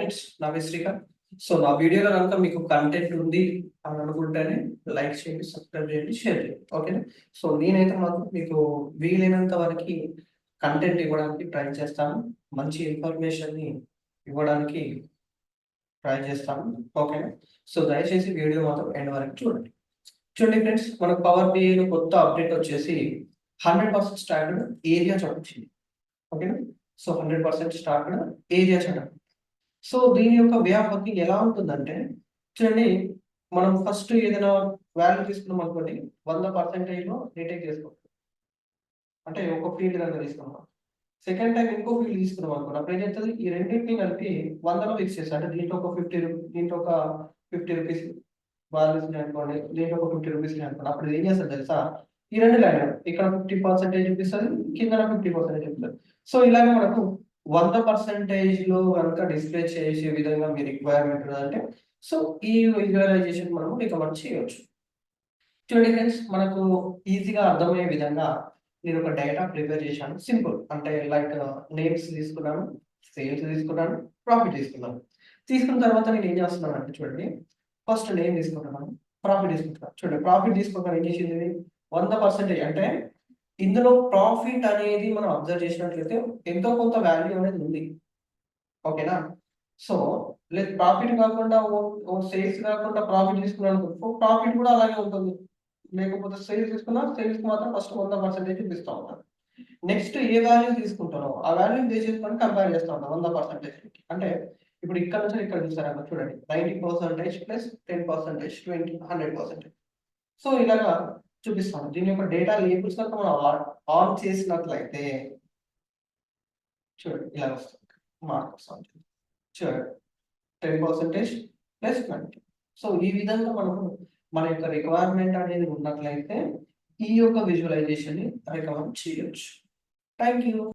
Friends, నా పేరు Srikanth. So నా వీడియోలో కనుక మీకు కంటెంట్ ఉంది అని అనుకుంటేనే లైక్ చేయండి, సబ్స్క్రైబ్ చేయండి, షేర్ చేయండి. ఓకేనా? సో నేనైతే మాత్రం మీకు వీలైనంత వరకు కంటెంట్ ఇవ్వడానికి ట్రై చేస్తాను. మంచి ఇన్ఫర్మేషన్ని ఇవ్వడానికి ట్రై చేస్తాను. ఓకేనా? సో దయచేసి వీడియో మాత్రం ఎండ్ వరకు చూడండి. చూడండి ఫ్రెండ్స్, మనకు పవర్ బిఐలో కొత్త అప్డేట్ వచ్చేసి 100% స్టాండర్డ్ ఏరియా చార్ట్ వచ్చింది. ఓకేనా? So 100% standard area chart. So దీని యొక్క వే ఆఫ్ వర్కింగ్ ఎలా ఉంటుందంటే, చూడండి, మనం ఫస్ట్ ఏదైనా వాల్యూ తీసుకున్నాం అనుకోండి, 100%లో డిటెక్ట్ చేసుకోవాలి. అంటే ఒక ఫీల్డ్ కనుక తీసుకున్నాం, సెకండ్ టైం ఇంకో ఫీల్డ్ తీసుకున్నాం అనుకోండి, అప్పుడు ఏం చేస్తుంది, ఈ రెండింటిని కలిపి 100లో ఫిక్స్ చేస్తాం. అంటే దీంట్లో ఒక 50 రూపీస్ వాల్యూస్ అనుకోండి, దీంట్లో ఒక 50 రూపీస్ అనుకోండి, అప్పుడు ఏం చేస్తుంది తెలుసా, ఈ రెండు లైన్ ఇక్కడ 50% చూపిస్తుంది, కింద 50% చూపిస్తుంది. సో ఇలాగే మనకు 100% కనుక డిస్ప్లే చేసే విధంగా మీ రిక్వైర్మెంట్ అంటే, సో ఈ విజువలైజేషన్ మనం రికమెండ్ చేయవచ్చు. చూడండి ఫ్రెండ్స్, మనకు ఈజీగా అర్థమయ్యే విధంగా నేను ఒక డేటా ప్రిపేర్ చేశాను. సింపుల్, అంటే లైక్ నేమ్స్ తీసుకున్నాను, సేల్స్ తీసుకున్నాను, ప్రాఫిట్ తీసుకున్నాను. తీసుకున్న తర్వాత నేను ఏం చేస్తున్నాను అంటే, చూడండి, ఫస్ట్ నేమ్ తీసుకుంటున్నాను, ప్రాఫిట్ తీసుకుంటున్నాను. చూడండి, ప్రాఫిట్ తీసుకోగానే ఏం చేసింది, 100% అంటే ఇందులో ప్రాఫిట్ అనేది మనం అబ్జర్వ్ చేసినట్లయితే ఎంతో కొంత వాల్యూ అనేది ఉంది. ఓకేనా? సో లేదు, ప్రాఫిట్ కాకుండా సేల్స్ కాకుండా ప్రాఫిట్ తీసుకున్నాను, ప్రాఫిట్ కూడా అలాగే ఉంటుంది. లేకపోతే సేల్స్ తీసుకున్నా, సేల్స్ మాత్రం ఫస్ట్ 100% చూపిస్తా ఉంటాను. నెక్స్ట్ ఏ వాల్యూ తీసుకుంటానో ఆ వాల్యూ బేస్ చేసుకొని కంపేర్ చేస్తా ఉంటాను 100%. అంటే ఇప్పుడు ఇక్కడ నుంచి ఇక్కడ చూసారా, చూడండి, 90% ప్లస్ 10%, 20, 100%. సో ఇలాగా చూపిస్తాను. దీని యొక్క డేటా లేబుల్స్ కనుక మనం ఆన్ చేసినట్లయితే చూడండి ఇలా వస్తుంది, మార్క్ వస్తుంది. చూడండి, 10% ప్లస్ 20. సో ఈ విధంగా మనము మన యొక్క రిక్వైర్మెంట్ అనేది ఉన్నట్లయితే ఈ యొక్క విజువలైజేషన్ ని రికమెండ్ చేయొచ్చు. Thank you.